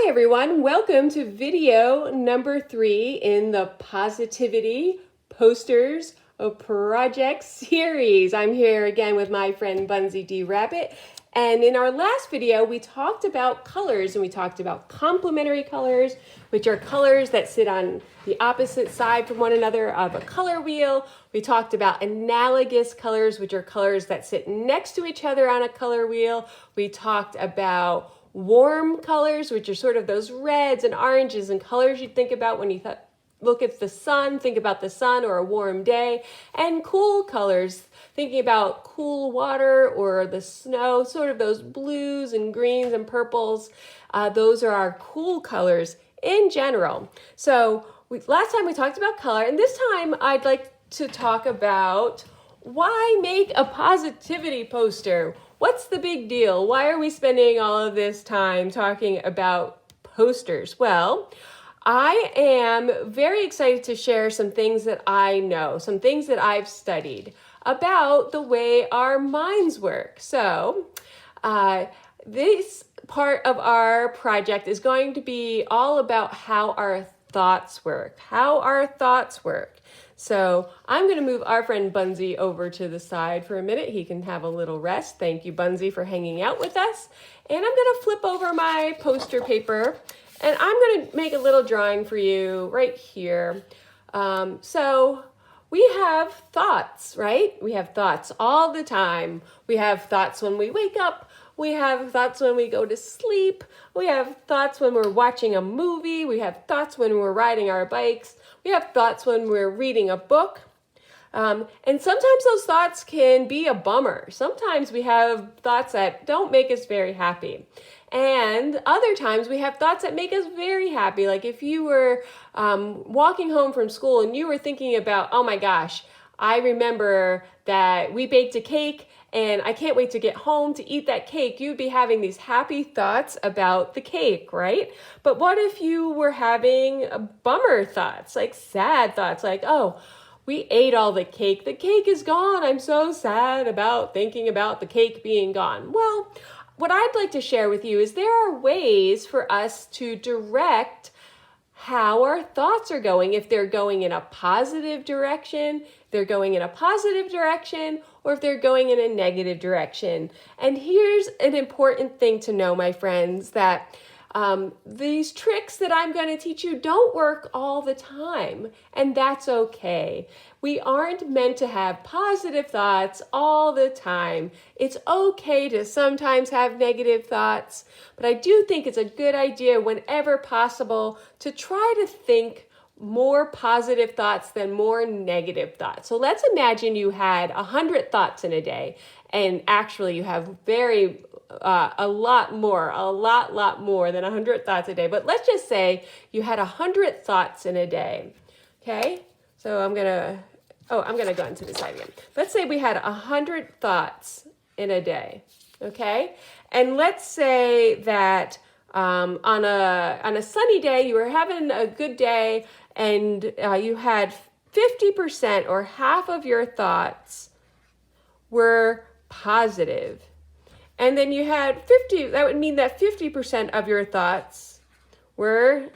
Hi everyone, welcome to video number 3 in the Positivity Posters Project series. I'm here again with my friend Bunzy D. Rabbit, and in our last video we talked about colors, and we talked about complementary colors, which are colors that sit on the opposite side from one another of a color wheel. We talked about analogous colors, which are colors that sit next to each other on a color wheel. We talked about warm colors, which are sort of those reds and oranges and colors you'd think about when you look at the sun, think about the sun or a warm day. And cool colors, thinking about cool water or the snow, sort of those blues and greens and purples. Those are our cool colors in general. So last time we talked about color, and this time I'd like to talk about why make a positivity poster? What's the big deal? Why are we spending all of this time talking about posters? Well, I am very excited to share some things that I know, some things that I've studied about the way our minds work. So, this part of our project is going to be all about how our thoughts work, So I'm going to move our friend Bunzy over to the side for a minute. He can have a little rest. Thank you, Bunzy, for hanging out with us. And I'm going to flip over my poster paper, and I'm going to make a little drawing for you right here. So we have thoughts, right? We have thoughts all the time. We have thoughts when we wake up. We have thoughts when we go to sleep. We have thoughts when we're watching a movie. We have thoughts when we're riding our bikes. We have thoughts when we're reading a book. And sometimes those thoughts can be a bummer. Sometimes we have thoughts that don't make us very happy. And other times we have thoughts that make us very happy. Like if you were walking home from school and you were thinking about, oh my gosh, I remember that we baked a cake and I can't wait to get home to eat that cake. You'd be having these happy thoughts about the cake, right? But what if you were having bummer thoughts, like sad thoughts, like, oh, we ate all the cake. The cake is gone. I'm so sad about thinking about the cake being gone. Well, what I'd like to share with you is there are ways for us to direct how our thoughts are going, if they're going in a positive direction, or if they're going in a negative direction. And here's an important thing to know, my friends, that these tricks that I'm going to teach you don't work all the time, and that's okay. We aren't meant to have positive thoughts all the time. It's okay to sometimes have negative thoughts, but I do think it's a good idea whenever possible to try to think more positive thoughts than more negative thoughts. So let's imagine you had 100 thoughts in a day, and actually you have a lot more than 100 thoughts a day. But let's just say you had 100 thoughts in a day. Okay, so I'm gonna go into the side again. Let's say we had 100 thoughts in a day. Okay, and let's say that on a sunny day you were having a good day, and you had 50% or half of your thoughts were positive. And then you had 50, that would mean that 50% of your thoughts were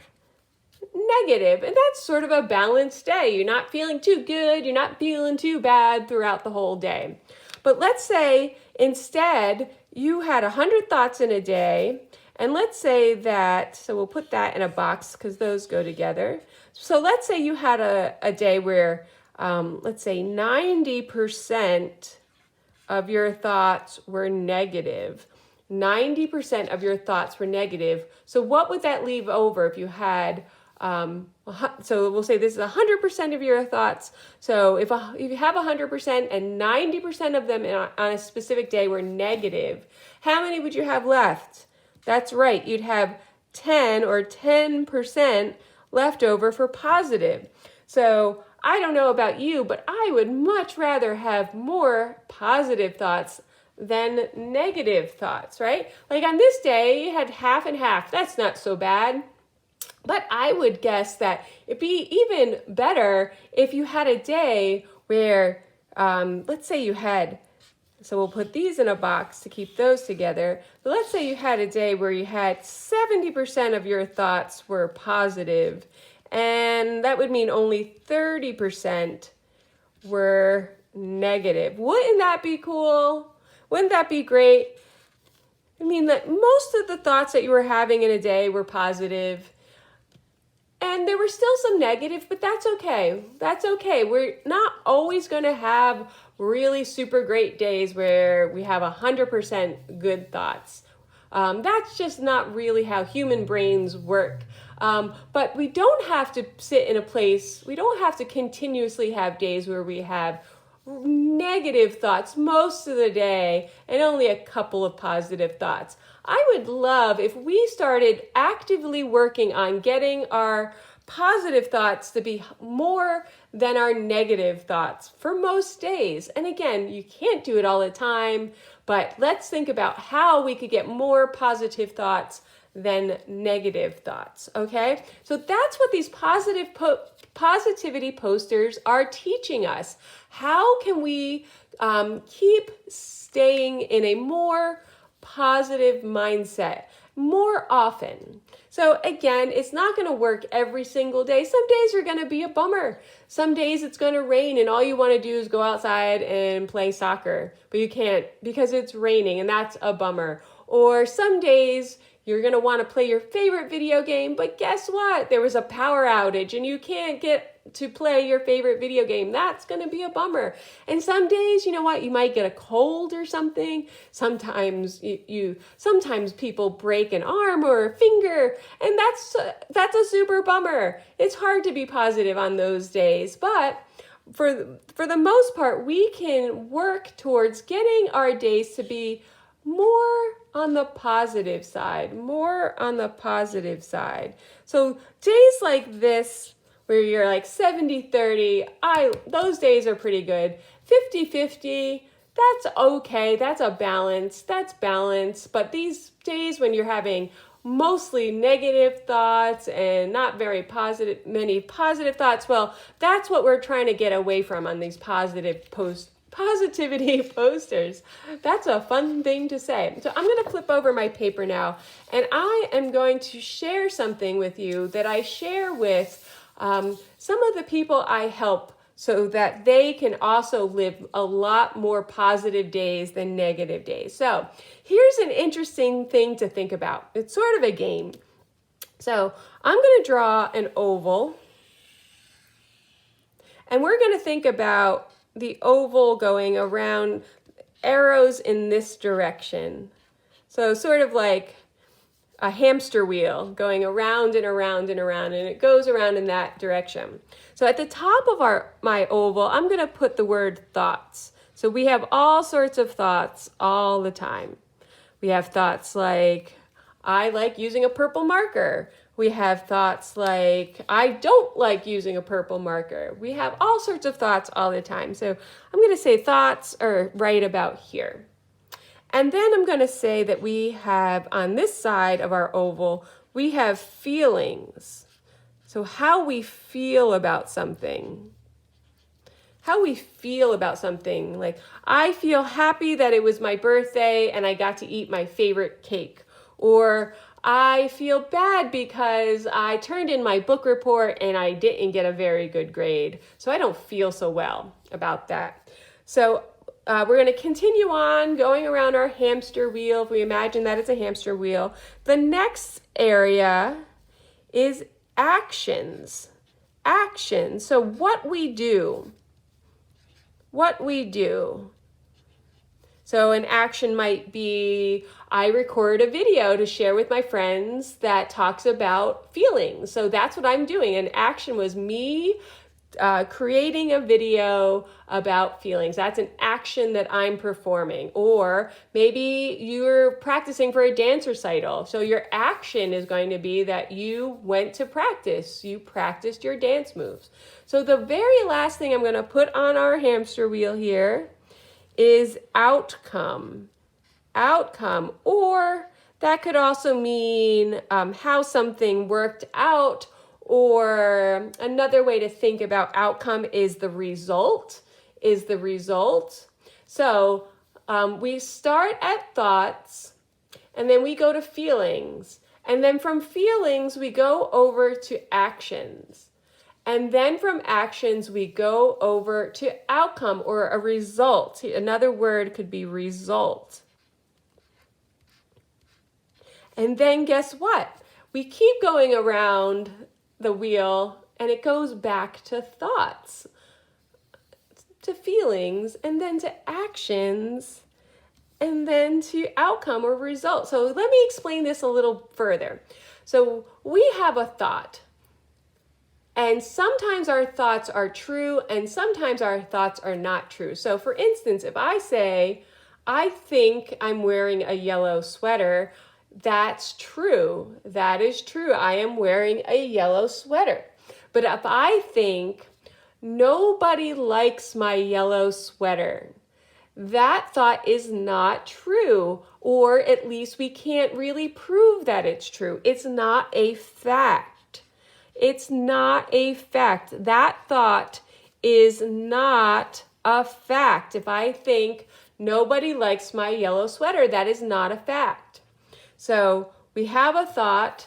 negative. And that's sort of a balanced day. You're not feeling too good, you're not feeling too bad throughout the whole day. But let's say instead you had 100 thoughts in a day, and let's say that, so we'll put that in a box because those go together. So let's say you had a day where, let's say 90% of your thoughts were negative. 90% of your thoughts were negative. So what would that leave over if you had, so we'll say this is 100% of your thoughts. So if you have 100% and 90% of them on a specific day were negative, how many would you have left? That's right, you'd have 10% left over for positive. So I don't know about you, but I would much rather have more positive thoughts than negative thoughts, right? Like on this day, you had half and half. That's not so bad. But I would guess that it'd be even better if you had a day where, let's say you had So we'll put these in a box to keep those together. But let's say you had a day where you had 70% of your thoughts were positive, and that would mean only 30% were negative. Wouldn't that be cool? Wouldn't that be great? I mean, that most of the thoughts that you were having in a day were positive, and there were still some negative, but that's okay. That's okay. We're not always going to have really super great days where we have 100% good thoughts. That's just not really how human brains work. But we don't have to sit in a place, we don't have to continuously have days where we have negative thoughts most of the day and only a couple of positive thoughts. I would love if we started actively working on getting our positive thoughts to be more than our negative thoughts for most days. And again, you can't do it all the time, but let's think about how we could get more positive thoughts than negative thoughts, okay? So that's what these positivity posters are teaching us. How can we keep staying in a more positive mindset more often? So again, it's not going to work every single day. Some days are going to be a bummer. Some days it's going to rain and all you want to do is go outside and play soccer, but you can't because it's raining and that's a bummer. Or some days you're going to want to play your favorite video game, but guess what? There was a power outage and you can't get to play your favorite video game. That's going to be a bummer. And some days, you know what? You might get a cold or something. Sometimes sometimes people break an arm or a finger, and that's a super bummer. It's hard to be positive on those days, but for the most part, we can work towards getting our days to be more on the positive side, more on the positive side. So days like this, where you're like 70-30, those days are pretty good. 50-50, that's okay, that's balance. But these days when you're having mostly negative thoughts and not very many positive thoughts, well, that's what we're trying to get away from on these positivity posters. That's a fun thing to say. So I'm going to flip over my paper now, and I am going to share something with you that I share with some of the people I help so that they can also live a lot more positive days than negative days. So here's an interesting thing to think about. It's sort of a game. So I'm going to draw an oval, and we're going to think about the oval going around, arrows in this direction. So sort of like a hamster wheel going around and around and around, and it goes around in that direction. So at the top of my oval, I'm going to put the word thoughts. So we have all sorts of thoughts all the time. We have thoughts like, I like using a purple marker. We have thoughts like, I don't like using a purple marker. We have all sorts of thoughts all the time. So I'm going to say thoughts are right about here. And then I'm going to say that we have, on this side of our oval, we have feelings. So how we feel about something. How we feel about something. Like, I feel happy that it was my birthday and I got to eat my favorite cake. Or I feel bad because I turned in my book report and I didn't get a very good grade. So I don't feel so well about that. So we're going to continue on going around our hamster wheel. If we imagine that it's a hamster wheel. The next area is actions. Actions. So what we do. What we do. So an action might be, I record a video to share with my friends that talks about feelings. So that's what I'm doing. An action was me creating a video about feelings. That's an action that I'm performing. Or maybe you're practicing for a dance recital. So your action is going to be that you went to practice. You practiced your dance moves. So the very last thing I'm going to put on our hamster wheel here is outcome. Outcome. Or that could also mean how something worked out. Or another way to think about outcome is the result. So We start at thoughts, and then we go to feelings. And then from feelings, we go over to actions. And then from actions, we go over to outcome or a result. Another word could be result. And then guess what? We keep going around the wheel and it goes back to thoughts, to feelings, and then to actions, and then to outcome or result. So let me explain this a little further. So we have a thought. And sometimes our thoughts are true and sometimes our thoughts are not true. So for instance, if I say, I think I'm wearing a yellow sweater, that's true. That is true. I am wearing a yellow sweater. But if I think, nobody likes my yellow sweater, that thought is not true, or at least we can't really prove that it's true. It's not a fact. It's not a fact. That thought is not a fact. If I think nobody likes my yellow sweater, that is not a fact. So we have a thought,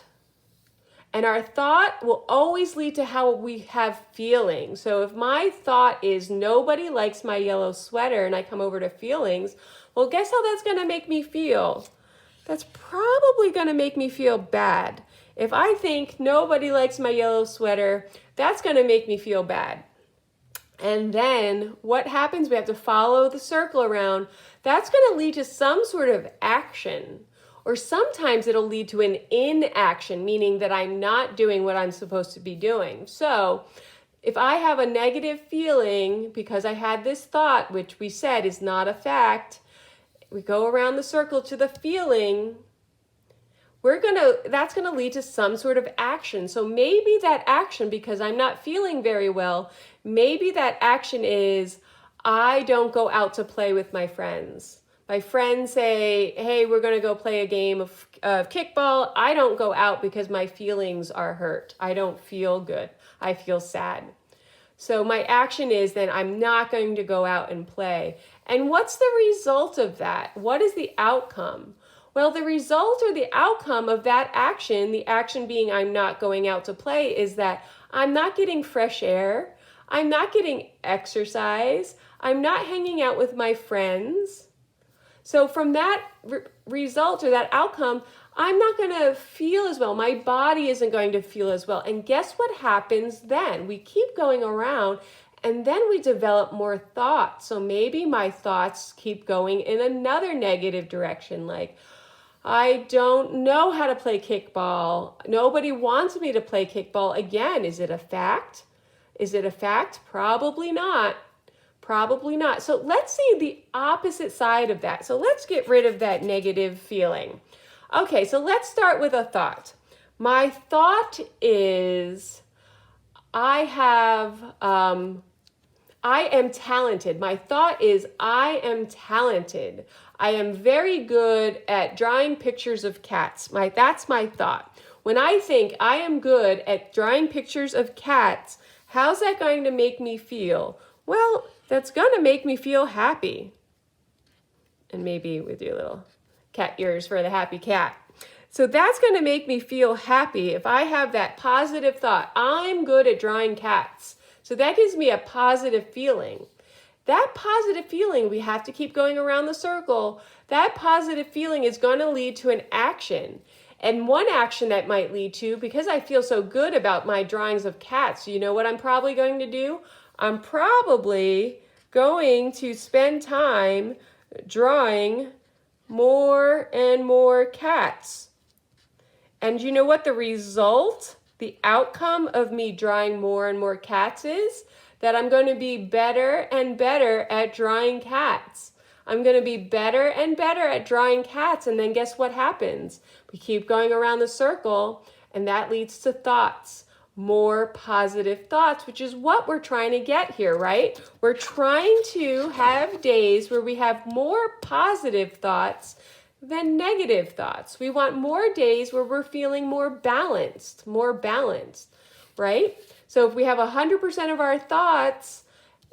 and our thought will always lead to how we have feelings. So if my thought is nobody likes my yellow sweater and I come over to feelings, well, guess how that's going to make me feel? That's probably going to make me feel bad. If I think nobody likes my yellow sweater, that's going to make me feel bad. And then what happens? We have to follow the circle around. That's going to lead to some sort of action. Or sometimes it'll lead to an inaction, meaning that I'm not doing what I'm supposed to be doing. So if I have a negative feeling because I had this thought, which we said is not a fact, we go around the circle to the feeling, that's gonna lead to some sort of action. So maybe that action, because I'm not feeling very well, maybe that action is I don't go out to play with my friends. My friends say, hey, we're going to go play a game of kickball. I don't go out because my feelings are hurt. I don't feel good. I feel sad. So my action is then I'm not going to go out and play. And what's the result of that? What is the outcome? Well, the result or the outcome of that action, the action being I'm not going out to play, is that I'm not getting fresh air. I'm not getting exercise. I'm not hanging out with my friends. So from that result or that outcome, I'm not going to feel as well. My body isn't going to feel as well. And guess what happens then? We keep going around and then we develop more thoughts. So maybe my thoughts keep going in another negative direction, like, I don't know how to play kickball. Nobody wants me to play kickball. Again, is it a fact? Is it a fact? Probably not. Probably not. So let's see the opposite side of that. So let's get rid of that negative feeling. Okay, so let's start with a thought. My thought is I am talented. My thought is I am talented. I am very good at drawing pictures of cats. That's my thought. When I think I am good at drawing pictures of cats, how's that going to make me feel? Well, that's going to make me feel happy. And maybe with your little cat ears for the happy cat. So that's going to make me feel happy if I have that positive thought. I'm good at drawing cats. So that gives me a positive feeling. That positive feeling, we have to keep going around the circle. That positive feeling is going to lead to an action. And one action that might lead to, because I feel so good about my drawings of cats, you know what I'm probably going to do? I'm probably going to spend time drawing more and more cats. And you know what the result, the outcome of me drawing more and more cats is? That I'm going to be better and better at drawing cats. I'm going to be better and better at drawing cats. And then guess what happens? We keep going around the circle, and that leads to thoughts. More positive thoughts, which is what we're trying to get here, right? We're trying to have days where we have more positive thoughts than negative thoughts. We want more days where we're feeling more balanced, right? So if we have 100% of our thoughts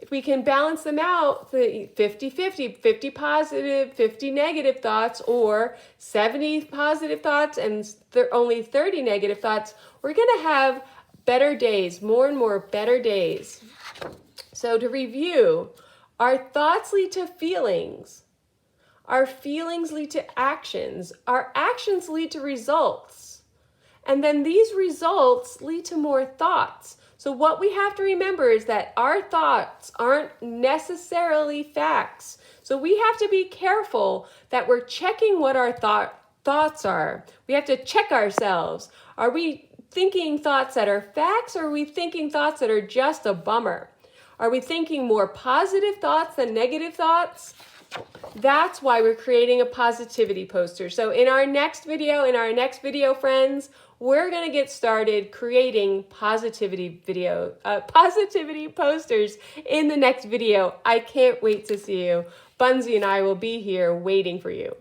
if we can balance them out, the 50-50, 50 positive, 50 negative thoughts, or 70 positive thoughts and only 30 negative thoughts, we're going to have better days, more and more better days. So to review, our thoughts lead to feelings. Our feelings lead to actions. Our actions lead to results. And then these results lead to more thoughts. So what we have to remember is that our thoughts aren't necessarily facts. So we have to be careful that we're checking what our thoughts are. We have to check ourselves. Are we thinking thoughts that are facts, or are we thinking thoughts that are just a bummer? Are we thinking more positive thoughts than negative thoughts? That's why we're creating a positivity poster. So in our next video, friends, we're going to get started creating positivity posters in the next video. I can't wait to see you. Bunzi and I will be here waiting for you.